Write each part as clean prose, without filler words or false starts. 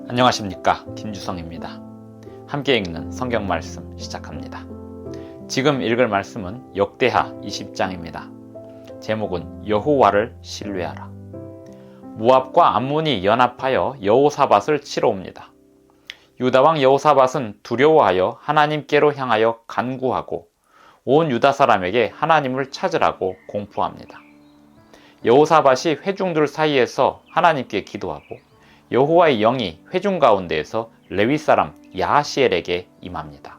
안녕하십니까, 김주성입니다. 함께 읽는 성경 말씀 시작합니다. 지금 읽을 말씀은 역대하 20장입니다. 제목은 여호와를 신뢰하라. 모압과 암몬이 연합하여 여호사밧을 치러 옵니다. 유다왕 여호사밧은 두려워하여 하나님께로 향하여 간구하고 온 유다 사람에게 하나님을 찾으라고 공포합니다. 여호사밧이 회중들 사이에서 하나님께 기도하고 여호와의 영이 회중 가운데에서 레위 사람 야하시엘에게 임합니다.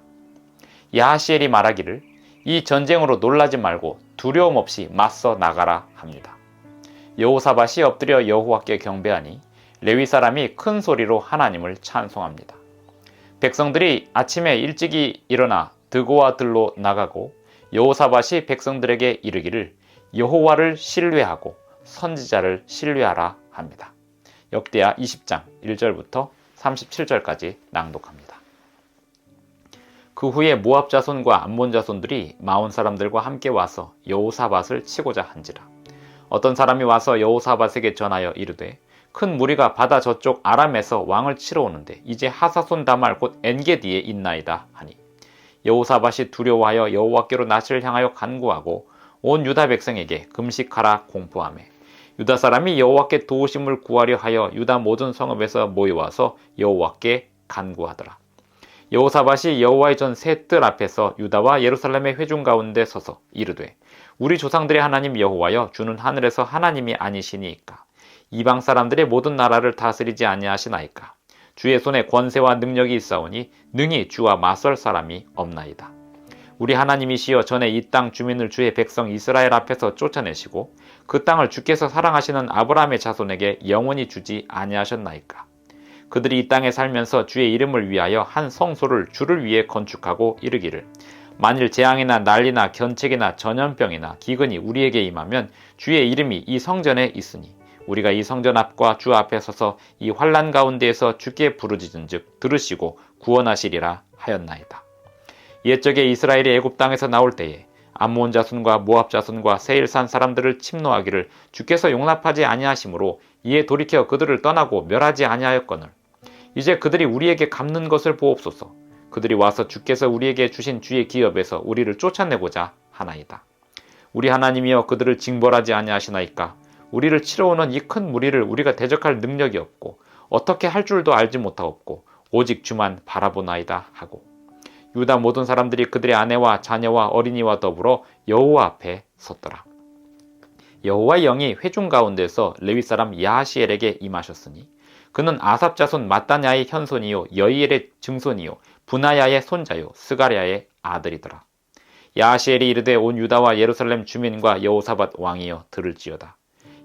야하시엘이 말하기를 이 전쟁으로 놀라지 말고 두려움 없이 맞서 나가라 합니다. 여호사밧이 엎드려 여호와께 경배하니 레위 사람이 큰 소리로 하나님을 찬송합니다. 백성들이 아침에 일찍이 일어나 드고와 들로 나가고 여호사밧이 백성들에게 이르기를 여호와를 신뢰하고 선지자를 신뢰하라 합니다. 역대하 20장 1절부터 37절까지 낭독합니다. 그 후에 모압 자손과 암몬 자손들이 마온 사람들과 함께 와서 여호사밧을 치고자 한지라. 어떤 사람이 와서 여호사밧에게 전하여 이르되 큰 무리가 바다 저쪽 아람에서 왕을 치러 오는데 이제 하사손 다말 곧 엔게디에 있나이다 하니 여호사밧이 두려워하여 여호와께로 낯을 향하여 간구하고 온 유다 백성에게 금식하라 공포하매 유다 사람이 여호와께 도우심을 구하려 하여 유다 모든 성읍에서 모여와서 여호와께 간구하더라. 여호사밧이 여호와의 전 세 뜰 앞에서 유다와 예루살렘의 회중 가운데 서서 이르되 우리 조상들의 하나님 여호와여 주는 하늘에서 하나님이 아니시니이까 이방 사람들의 모든 나라를 다스리지 아니하시나이까 주의 손에 권세와 능력이 있사오니 능히 주와 맞설 사람이 없나이다. 우리 하나님이시여 전에 이 땅 주민을 주의 백성 이스라엘 앞에서 쫓아내시고 그 땅을 주께서 사랑하시는 아브라함의 자손에게 영원히 주지 아니하셨나이까. 그들이 이 땅에 살면서 주의 이름을 위하여 한 성소를 주를 위해 건축하고 이르기를 만일 재앙이나 난리나 견책이나 전염병이나 기근이 우리에게 임하면 주의 이름이 이 성전에 있으니 우리가 이 성전 앞과 주 앞에 서서 이 환난 가운데에서 주께 부르짖은즉 들으시고 구원하시리라 하였나이다. 옛적에 이스라엘이 애굽 땅에서 나올 때에 암몬 자손과 모압 자손과 세일산 사람들을 침노하기를 주께서 용납하지 아니하심으로 이에 돌이켜 그들을 떠나고 멸하지 아니하였거늘 이제 그들이 우리에게 갚는 것을 보옵소서. 그들이 와서 주께서 우리에게 주신 주의 기업에서 우리를 쫓아내고자 하나이다. 우리 하나님이여 그들을 징벌하지 아니하시나이까. 우리를 치러 오는 이 큰 무리를 우리가 대적할 능력이 없고 어떻게 할 줄도 알지 못하옵고 오직 주만 바라보나이다 하고 유다 모든 사람들이 그들의 아내와 자녀와 어린이와 더불어 여호와 앞에 섰더라. 여호와의 영이 회중 가운데서 레위 사람 야하시엘에게 임하셨으니 그는 아삽 자손 마따냐의 현손이요 여이엘의 증손이요 분하야의 손자요 스가랴의 아들이더라. 야하시엘이 이르되 온 유다와 예루살렘 주민과 여호사밧 왕이여 들을지어다.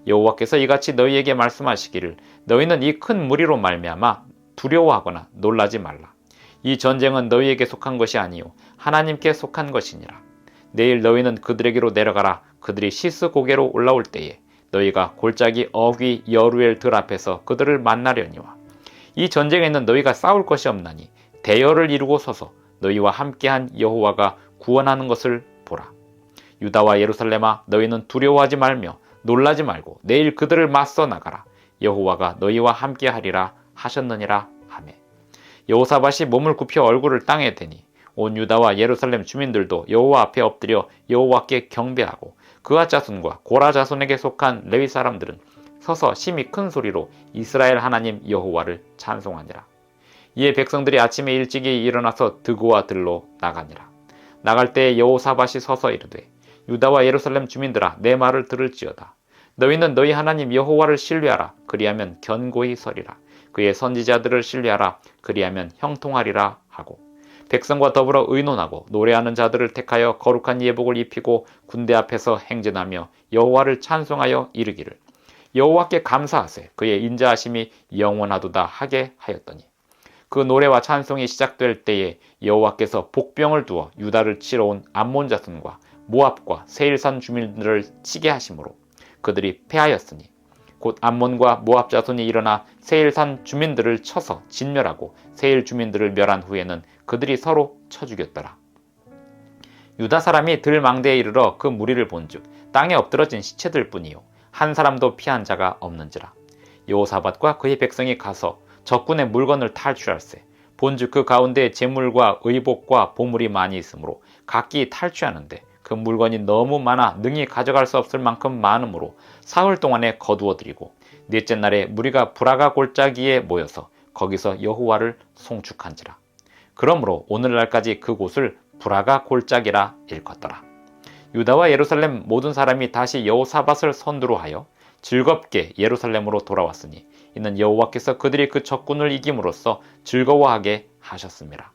여호와께서 이같이 너희에게 말씀하시기를 너희는 이 큰 무리로 말미암아 두려워하거나 놀라지 말라. 이 전쟁은 너희에게 속한 것이 아니요 하나님께 속한 것이니라. 내일 너희는 그들에게로 내려가라. 그들이 시스 고개로 올라올 때에 너희가 골짜기 어귀 여루엘 들 앞에서 그들을 만나려니와 이 전쟁에는 너희가 싸울 것이 없나니 대열을 이루고 서서 너희와 함께한 여호와가 구원하는 것을 보라. 유다와 예루살렘아 너희는 두려워하지 말며 놀라지 말고 내일 그들을 맞서 나가라. 여호와가 너희와 함께하리라 하셨느니라 하매 여호사밧이 몸을 굽혀 얼굴을 땅에 대니 온 유다와 예루살렘 주민들도 여호와 앞에 엎드려 여호와께 경배하고 그아 자손과 고라 자손에게 속한 레위 사람들은 서서 심히 큰 소리로 이스라엘 하나님 여호와를 찬송하니라. 이에 백성들이 아침에 일찍이 일어나서 드고와 들로 나가니라. 나갈 때에 여호사밧이 서서 이르되 유다와 예루살렘 주민들아 내 말을 들을지어다. 너희는 너희 하나님 여호와를 신뢰하라. 그리하면 견고히 서리라. 그의 선지자들을 신뢰하라. 그리하면 형통하리라 하고 백성과 더불어 의논하고 노래하는 자들을 택하여 거룩한 예복을 입히고 군대 앞에서 행진하며 여호와를 찬송하여 이르기를 여호와께 감사하세. 그의 인자하심이 영원하도다 하게 하였더니 그 노래와 찬송이 시작될 때에 여호와께서 복병을 두어 유다를 치러 온 암몬 자손과 모압과 세일산 주민들을 치게 하심으로 그들이 패하였으니 곧 암몬과 모압 자손이 일어나 세일산 주민들을 쳐서 진멸하고 세일 주민들을 멸한 후에는 그들이 서로 쳐 죽였더라. 유다 사람이 들 망대에 이르러 그 무리를 본즉 땅에 엎드러진 시체들 뿐이요 한 사람도 피한 자가 없는지라. 여호사밧과 그의 백성이 가서 적군의 물건을 탈취할세. 본즉 그 가운데 재물과 의복과 보물이 많이 있으므로 각기 탈취하는데 그 물건이 너무 많아 능히 가져갈 수 없을 만큼 많으므로 사흘 동안에 거두어들이고 넷째 날에 무리가 브라가 골짜기에 모여서 거기서 여호와를 송축한지라. 그러므로 오늘날까지 그곳을 브라가 골짜기라 일컫더라. 유다와 예루살렘 모든 사람이 다시 여호사밧을 선두로 하여 즐겁게 예루살렘으로 돌아왔으니 이는 여호와께서 그들이 그 적군을 이김으로써 즐거워하게 하셨습니다.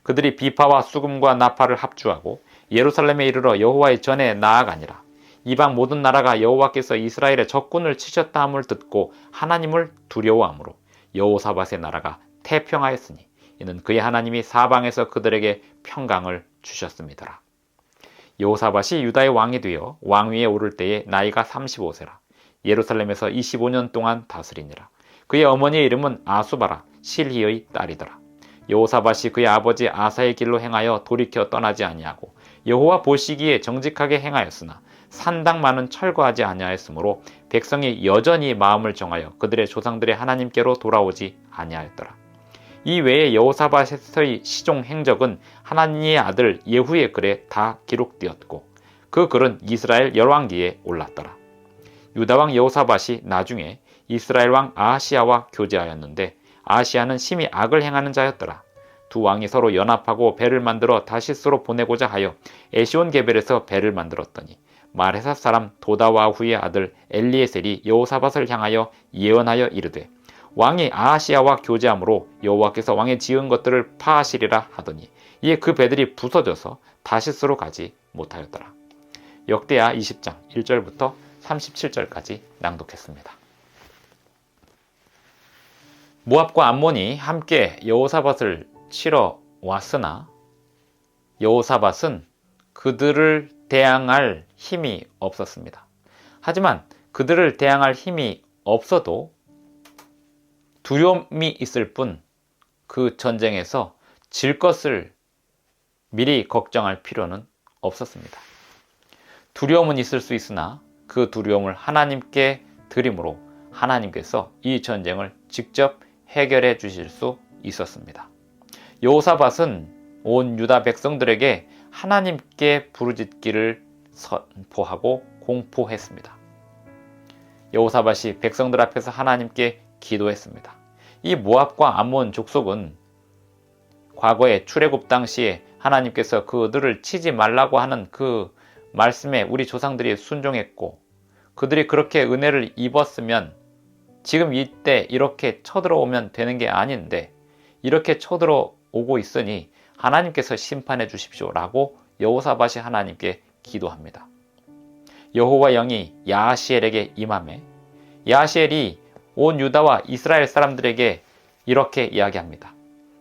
그들이 비파와 수금과 나팔을 합주하고 예루살렘에 이르러 여호와의 전에 나아가니라. 이방 모든 나라가 여호와께서 이스라엘의 적군을 치셨다 함을 듣고 하나님을 두려워하므로 여호사밧의 나라가 태평하였으니 이는 그의 하나님이 사방에서 그들에게 평강을 주셨습니다. 여호사밧이 유다의 왕이 되어 왕위에 오를 때에 나이가 35세라. 예루살렘에서 25년 동안 다스리니라. 그의 어머니의 이름은 아수바라 실히의 딸이더라. 여호사밧이 그의 아버지 아사의 길로 행하여 돌이켜 떠나지 아니하고 여호와 보시기에 정직하게 행하였으나 산당만은 철거하지 아니하였으므로 백성이 여전히 마음을 정하여 그들의 조상들의 하나님께로 돌아오지 아니하였더라. 이 외에 여호사밧의 시종 행적은 하나님의 아들 예후의 글에 다 기록되었고 그 글은 이스라엘 열왕기에 올랐더라. 유다왕 여호사밧이 나중에 이스라엘 왕 아하시야와 교제하였는데 아하시야는 심히 악을 행하는 자였더라. 두 왕이 서로 연합하고 배를 만들어 다시스로 보내고자 하여 에시온 게벨에서 배를 만들었더니 마레사 사람 도다와후의 아들 엘리에셀이 여호사밧을 향하여 예언하여 이르되 왕이 아하시야와 교제함으로 여호와께서 왕의 지은 것들을 파하시리라 하더니 이에 그 배들이 부서져서 다시스로 가지 못하였더라. 역대하 20장 1절부터 37절까지 낭독했습니다. 모압과 암몬이 함께 여호사밧을 치러 왔으나 여호사밧은 그들을 대항할 힘이 없었습니다. 하지만 그들을 대항할 힘이 없어도 두려움이 있을 뿐 그 전쟁에서 질 것을 미리 걱정할 필요는 없었습니다. 두려움은 있을 수 있으나 그 두려움을 하나님께 드림으로 하나님께서 이 전쟁을 직접 해결해 주실 수 있었습니다. 여호사밧은 온 유다 백성들에게 하나님께 부르짖기를 선포하고 공포했습니다. 여호사밧이 백성들 앞에서 하나님께 기도했습니다. 이 모압과 암몬 족속은 과거에 출애굽 당시에 하나님께서 그들을 치지 말라고 하는 그 말씀에 우리 조상들이 순종했고 그들이 그렇게 은혜를 입었으면 지금 이때 이렇게 쳐들어오면 되는 게 아닌데 이렇게 쳐들어오고 있으니 하나님께서 심판해 주십시오 라고 여호사밧이 하나님께 기도합니다. 여호와 영이 야하시엘에게 임하매 야하시엘이 온 유다와 이스라엘 사람들에게 이렇게 이야기합니다.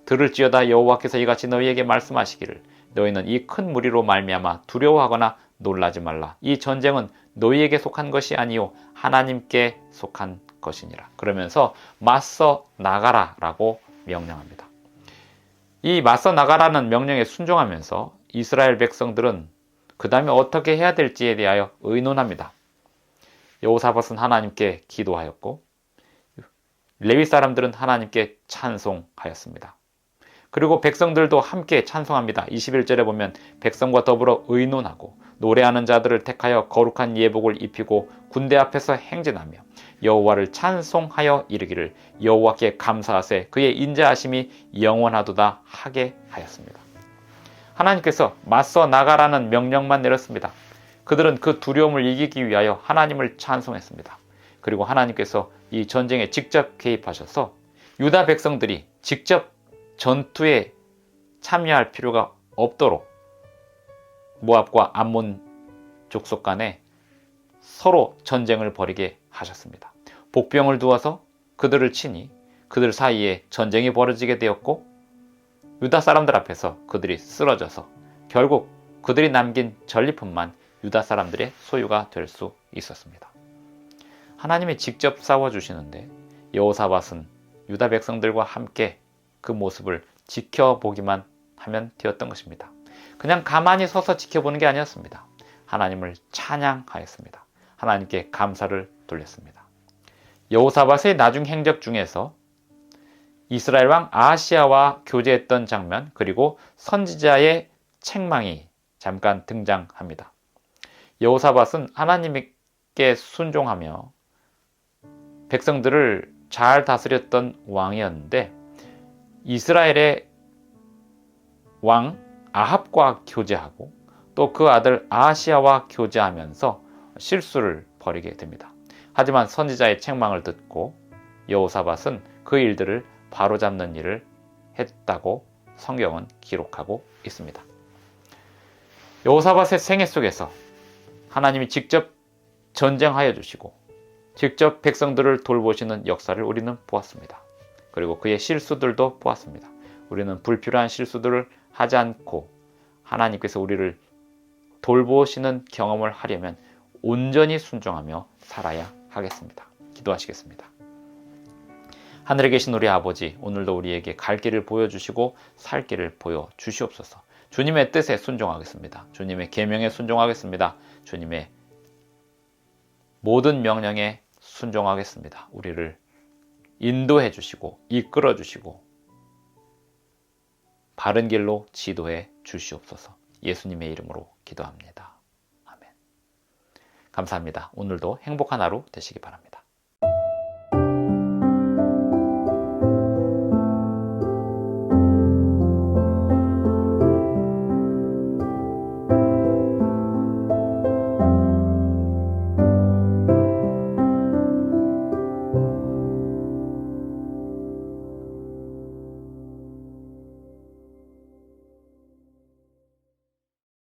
들을지어다 여호와께서 이같이 너희에게 말씀하시기를 너희는 이 큰 무리로 말미암아 두려워하거나 놀라지 말라. 이 전쟁은 너희에게 속한 것이 아니요 하나님께 속한 것이니라. 그러면서 맞서 나가라 라고 명령합니다. 이 맞서 나가라는 명령에 순종하면서 이스라엘 백성들은 그 다음에 어떻게 해야 될지에 대하여 의논합니다. 여호사밧은 하나님께 기도하였고 레위 사람들은 하나님께 찬송하였습니다. 그리고 백성들도 함께 찬송합니다. 21절에 보면 백성과 더불어 의논하고 노래하는 자들을 택하여 거룩한 예복을 입히고 군대 앞에서 행진하며 여호와를 찬송하여 이르기를 여호와께 감사하세 그의 인자하심이 영원하도다 하게 하였습니다. 하나님께서 맞서 나가라는 명령만 내렸습니다. 그들은 그 두려움을 이기기 위하여 하나님을 찬송했습니다. 그리고 하나님께서 이 전쟁에 직접 개입하셔서 유다 백성들이 직접 전투에 참여할 필요가 없도록 모압과 암몬 족속 간에 서로 전쟁을 벌이게 하셨습니다. 복병을 두어서 그들을 치니 그들 사이에 전쟁이 벌어지게 되었고 유다 사람들 앞에서 그들이 쓰러져서 결국 그들이 남긴 전리품만 유다 사람들의 소유가 될 수 있었습니다. 하나님이 직접 싸워주시는데 여호사밧은 유다 백성들과 함께 그 모습을 지켜보기만 하면 되었던 것입니다. 그냥 가만히 서서 지켜보는 게 아니었습니다. 하나님을 찬양하였습니다. 하나님께 감사를 돌렸습니다. 여호사밧의 나중 행적 중에서 이스라엘 왕 아하시야와 교제했던 장면, 그리고 선지자의 책망이 잠깐 등장합니다. 여호사밧은 하나님께 순종하며 백성들을 잘 다스렸던 왕이었는데 이스라엘의 왕 아합과 교제하고 또 그 아들 아하시야와 교제하면서 실수를 벌이게 됩니다. 하지만 선지자의 책망을 듣고 여호사밧은 그 일들을 바로잡는 일을 했다고 성경은 기록하고 있습니다. 여호사밧의 생애 속에서 하나님이 직접 전쟁하여 주시고 직접 백성들을 돌보시는 역사를 우리는 보았습니다. 그리고 그의 실수들도 보았습니다. 우리는 불필요한 실수들을 하지 않고 하나님께서 우리를 돌보시는 경험을 하려면 온전히 순종하며 살아야 하겠습니다. 기도하시겠습니다. 하늘에 계신 우리 아버지, 오늘도 우리에게 갈 길을 보여주시고 살 길을 보여주시옵소서. 주님의 뜻에 순종하겠습니다. 주님의 계명에 순종하겠습니다. 주님의 모든 명령에 순종하겠습니다. 우리를 인도해 주시고 이끌어 주시고 바른 길로 지도해 주시옵소서. 예수님의 이름으로 기도합니다. 아멘. 감사합니다. 오늘도 행복한 하루 되시기 바랍니다.